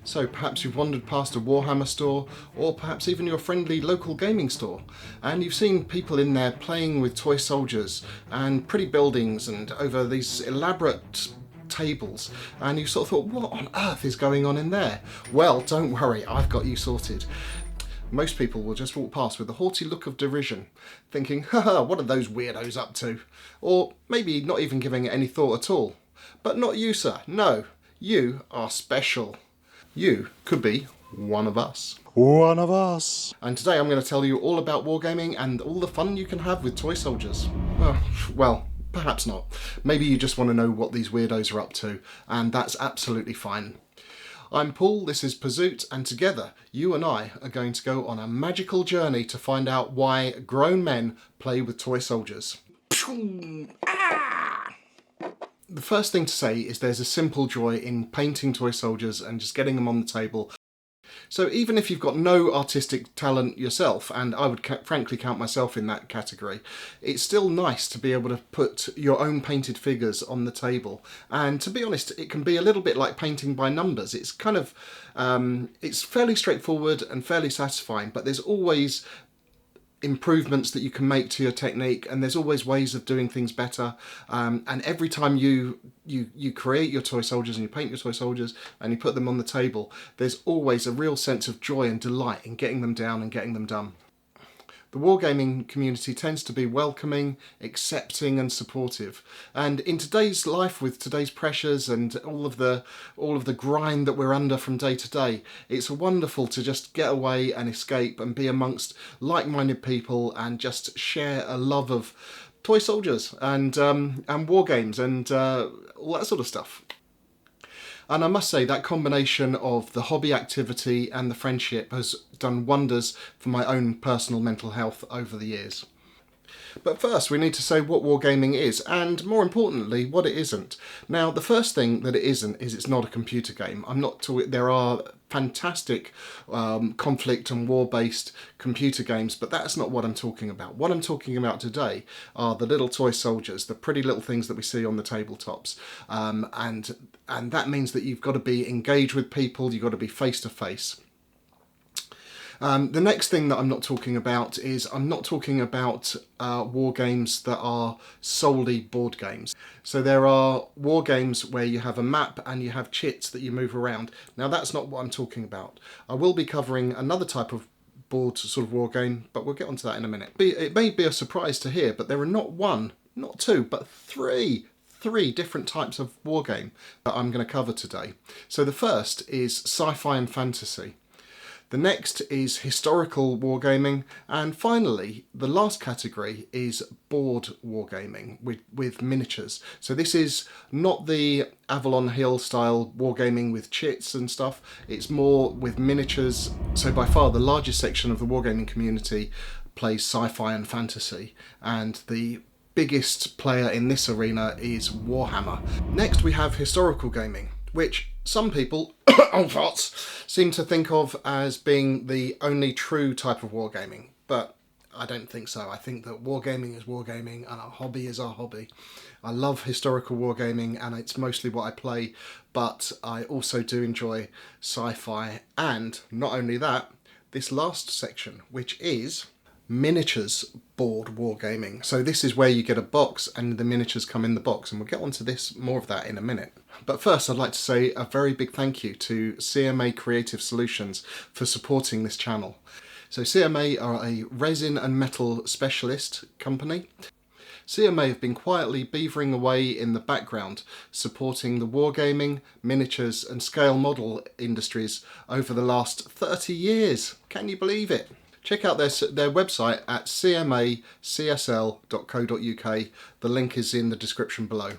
So perhaps you've wandered past a Warhammer store, or perhaps even your friendly local gaming store, and you've seen people in there playing with toy soldiers and pretty buildings and over these elaborate tables, and you sort of thought, what on earth is going on in there? Well, don't worry, I've got you sorted. Most people will just walk past with a haughty look of derision, thinking, haha, what are those weirdos up to? Or maybe not even giving it any thought at all. But not you, sir. No, you are special. You could be one of us. One of us. And today I'm going to tell you all about wargaming and all the fun you can have with toy soldiers. Well, perhaps not. Maybe you just want to know what these weirdos are up to, and that's absolutely fine. I'm Paul, this is Pazoot, and together you and I are going to go on a magical journey to find out why grown men play with toy soldiers. The first thing to say is there's a simple joy in painting toy soldiers and just getting them on the table. So even if you've got no artistic talent yourself, and I would frankly count myself in that category, it's still nice to be able to put your own painted figures on the table. And to be honest, it can be a little bit like painting by numbers. It's kind of, it's fairly straightforward and fairly satisfying, but there's always improvements that you can make to your technique, and there's always ways of doing things better, and every time you create your toy soldiers and you paint your toy soldiers and you put them on the table, there's always a real sense of joy and delight in getting them down and getting them done. The wargaming community tends to be welcoming, accepting and supportive, and in today's life with today's pressures and all of the grind that we're under from day to day, it's wonderful to just get away and escape and be amongst like-minded people and just share a love of toy soldiers and war games and all that sort of stuff. And I must say that combination of the hobby activity and the friendship has done wonders for my own personal mental health over the years. But first we need to say what wargaming is, and more importantly what it isn't. Now the first thing that it isn't is it's not a computer game. There are fantastic conflict and war based computer games, but that's not what I'm talking about. What I'm talking about today are the little toy soldiers, the pretty little things that we see on the tabletops, and that means that you've got to be engaged with people, you've got to be face to face. The next thing that I'm not talking about is I'm not talking about war games that are solely board games. So there are war games where you have a map and you have chits that you move around. Now that's not what I'm talking about. I will be covering another type of board sort of war game, but we'll get onto that in a minute. It may be a surprise to hear, but there are not one, not two, but three different types of war game that I'm going to cover today. So the first is Sci Fi Fantasy. The next is historical wargaming, and finally the last category is board wargaming with miniatures. So this is not the Avalon Hill style wargaming with chits and stuff, it's more with miniatures. So by far the largest section of the wargaming community plays sci-fi and fantasy, and the biggest player in this arena is Warhammer. Next we have historical gaming, which some people seem to think of as being the only true type of wargaming, but I don't think so. I think that wargaming is wargaming and our hobby is our hobby. I love historical wargaming and it's mostly what I play, but I also do enjoy sci-fi, and not only that, this last section, which is miniatures board wargaming. So this is where you get a box and the miniatures come in the box, and we'll get onto more of that in a minute. But first I'd like to say a very big thank you to CMA Creative Solutions for supporting this channel. So CMA are a resin and metal specialist company. CMA have been quietly beavering away in the background, supporting the wargaming, miniatures and scale model industries over the last 30 years. Can you believe it? Check out their website at cmacsl.co.uk. The link is in the description below.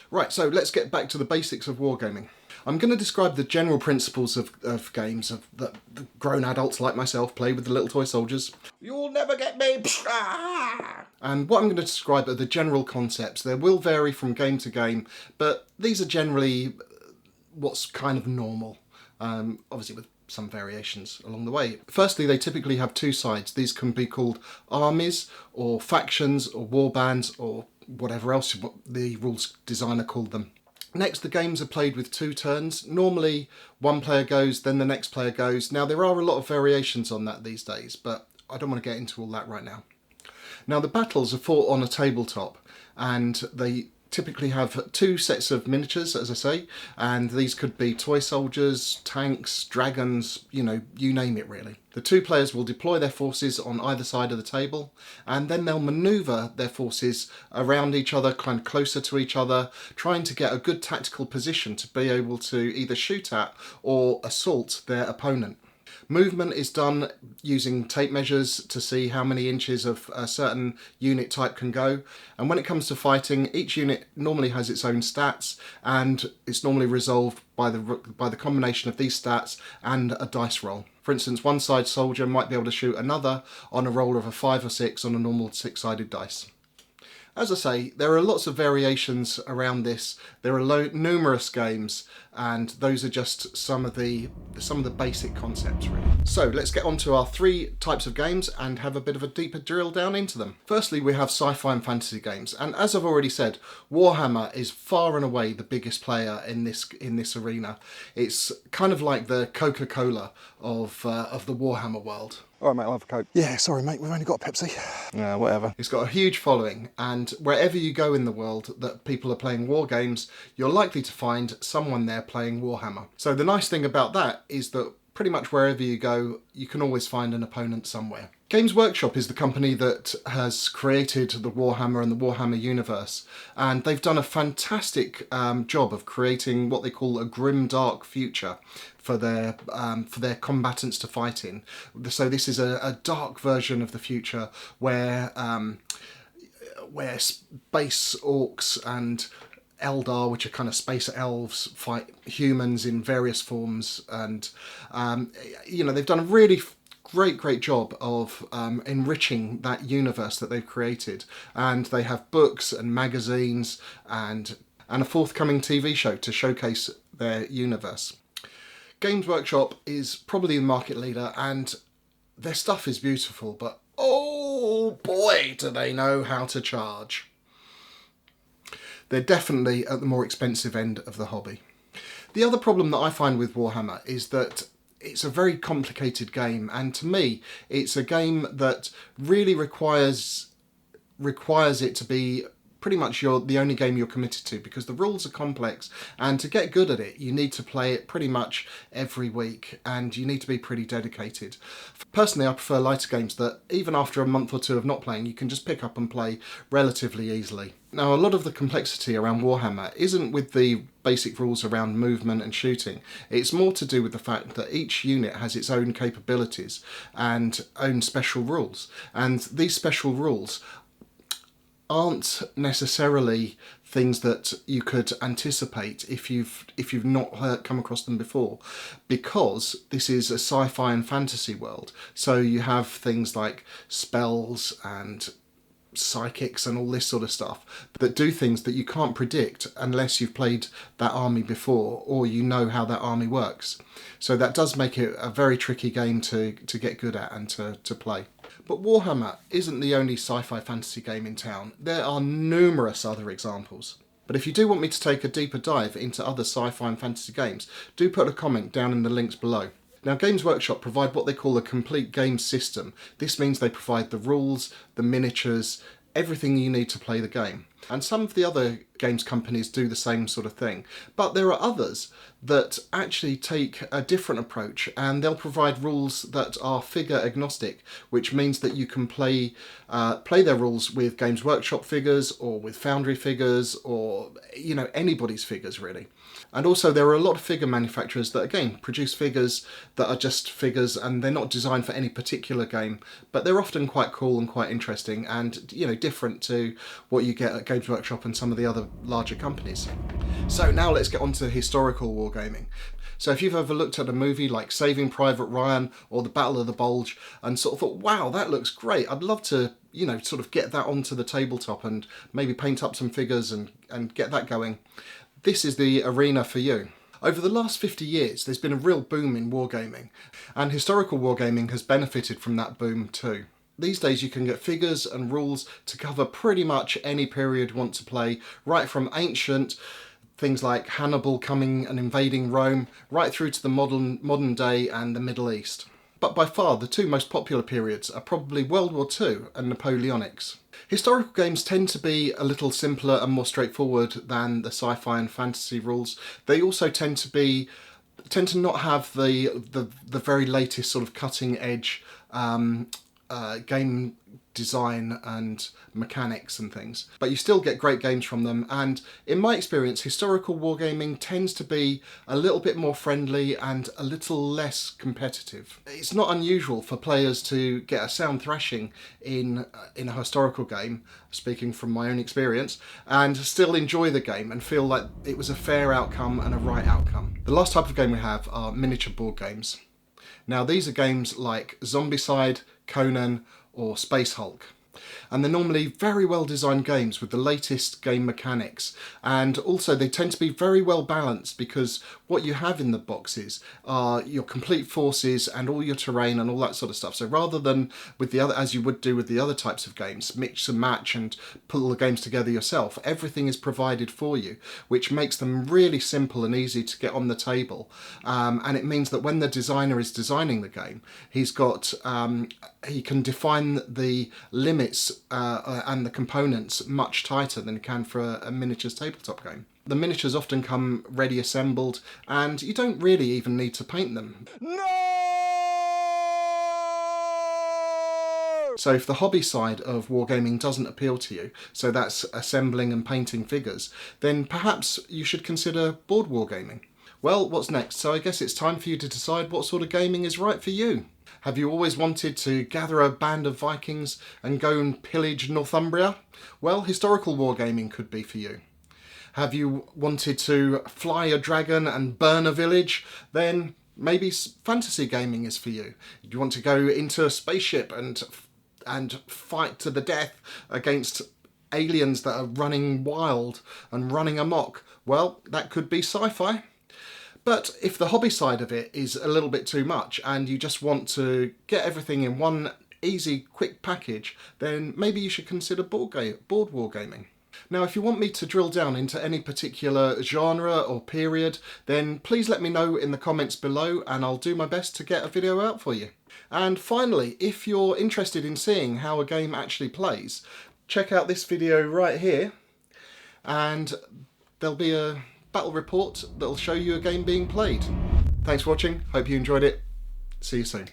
Right, so let's get back to the basics of wargaming. I'm going to describe the general principles of games that grown adults like myself play with the little toy soldiers. You'll never get me! And what I'm going to describe are the general concepts. They will vary from game to game, but these are generally what's kind of normal, obviously with some variations along the way. Firstly, they typically have two sides. These can be called armies or factions or war bands or whatever else the rules designer called them. Next, the games are played with 2 turns. Normally, one player goes, then the next player goes. Now, there are a lot of variations on that these days, but I don't want to get into all that right now. Now, the battles are fought on a tabletop, and they typically have 2 sets of miniatures, as I say, and these could be toy soldiers, tanks, dragons, you name it really. The 2 players will deploy their forces on either side of the table, and then they'll manoeuvre their forces around each other, kind of closer to each other, trying to get a good tactical position to be able to either shoot at or assault their opponent. Movement is done using tape measures to see how many inches of a certain unit type can go. And when it comes to fighting, each unit normally has its own stats, and it's normally resolved by the combination of these stats and a dice roll. For instance, one side soldier might be able to shoot another on a roll of a 5 or 6 on a normal 6-sided dice. As I say, there are lots of variations around this. There are numerous games, and those are just some of the basic concepts really. So let's get on to our 3 types of games and have a bit of a deeper drill down into them. Firstly, we have sci-fi and fantasy games, and as I've already said, Warhammer is far and away the biggest player in this arena. It's kind of like the Coca-Cola of the Warhammer world. All right, mate, I'll have a Coke. Yeah, sorry, mate, we've only got a Pepsi. Yeah, whatever. It's got a huge following, and wherever you go in the world that people are playing war games, you're likely to find someone there playing Warhammer. So the nice thing about that is that pretty much wherever you go, you can always find an opponent somewhere. Games Workshop is the company that has created the Warhammer and the Warhammer universe, and they've done a fantastic job of creating what they call a grim dark future for their combatants to fight in. So this is a dark version of the future where space orcs and Eldar, which are kind of space elves, fight humans in various forms, and they've done a really great job of enriching that universe that they've created, and they have books and magazines and a forthcoming TV show to showcase their universe. Games Workshop is probably the market leader, and their stuff is beautiful, but oh boy do they know how to charge. They're definitely at the more expensive end of the hobby. The other problem that I find with Warhammer is that it's a very complicated game, and to me it's a game that really requires it to be pretty much the only game you're committed to, because the rules are complex, and to get good at it you need to play it pretty much every week, and you need to be pretty dedicated. Personally, I prefer lighter games that even after a month or 2 of not playing, you can just pick up and play relatively easily. Now, a lot of the complexity around Warhammer isn't with the basic rules around movement and shooting. It's more to do with the fact that each unit has its own capabilities and own special rules, and these special rules aren't necessarily things that you could anticipate if you've not come across them before, because this is a sci-fi and fantasy world. So you have things like spells and psychics and all this sort of stuff that do things that you can't predict unless you've played that army before or you know how that army works. So that does make it a very tricky game to get good at and to play. But Warhammer isn't the only sci-fi fantasy game in town. There are numerous other examples. But if you do want me to take a deeper dive into other sci-fi and fantasy games, do put a comment down in the links below. Now, Games Workshop provide what they call a complete game system. This means they provide the rules, the miniatures, everything you need to play the game. And some of the other games companies do the same sort of thing. But there are others that actually take a different approach, and they'll provide rules that are figure agnostic, which means that you can play their rules with Games Workshop figures or with Foundry figures or anybody's figures really. And also there are a lot of figure manufacturers that again produce figures that are just figures, and they're not designed for any particular game, but they're often quite cool and quite interesting and different to what you get at Games Workshop and some of the other larger companies. So now let's get on to historical wargaming. So if you've ever looked at a movie like Saving Private Ryan or The Battle of the Bulge and sort of thought, wow, that looks great, I'd love to sort of get that onto the tabletop and maybe paint up some figures and get that going, this is the arena for you. Over the last 50 years, there's been a real boom in wargaming, and historical wargaming has benefited from that boom too. These days you can get figures and rules to cover pretty much any period you want to play, right from ancient things like Hannibal coming and invading Rome, right through to the modern day and the Middle East. But by far the two most popular periods are probably World War II and Napoleonics. Historical games tend to be a little simpler and more straightforward than the sci-fi and fantasy rules. They also tend to not have the very latest sort of cutting edge game design and mechanics and things, but you still get great games from them. And in my experience, historical wargaming tends to be a little bit more friendly and a little less competitive. It's not unusual for players to get a sound thrashing in a historical game, speaking from my own experience, and still enjoy the game and feel like it was a fair outcome and a right outcome. The last type of game we have are miniature board games. Now these are games like Zombicide, Conan or Space Hulk. And they're normally very well designed games with the latest game mechanics, and also they tend to be very well balanced because what you have in the boxes are your complete forces and all your terrain and all that sort of stuff. So rather than with the other, as you would do with the other types of games, mix and match and pull the games together yourself, everything is provided for you, which makes them really simple and easy to get on the table. And it means that when the designer is designing the game, he's got he can define the limits and the components much tighter than you can for a miniatures tabletop game. The miniatures often come ready assembled and you don't really even need to paint them. No! So if the hobby side of wargaming doesn't appeal to you, so that's assembling and painting figures, then perhaps you should consider board wargaming. Well, what's next? So I guess it's time for you to decide what sort of gaming is right for you. Have you always wanted to gather a band of Vikings and go and pillage Northumbria? Well, historical wargaming could be for you. Have you wanted to fly a dragon and burn a village? Then maybe fantasy gaming is for you. Do you want to go into a spaceship and fight to the death against aliens that are running wild and running amok? Well, that could be sci-fi. But if the hobby side of it is a little bit too much and you just want to get everything in one easy, quick package, then maybe you should consider board wargaming. Now, if you want me to drill down into any particular genre or period, then please let me know in the comments below and I'll do my best to get a video out for you. And finally, if you're interested in seeing how a game actually plays, check out this video right here and there'll be a battle report that'll show you a game being played. Thanks for watching, hope you enjoyed it. See you soon.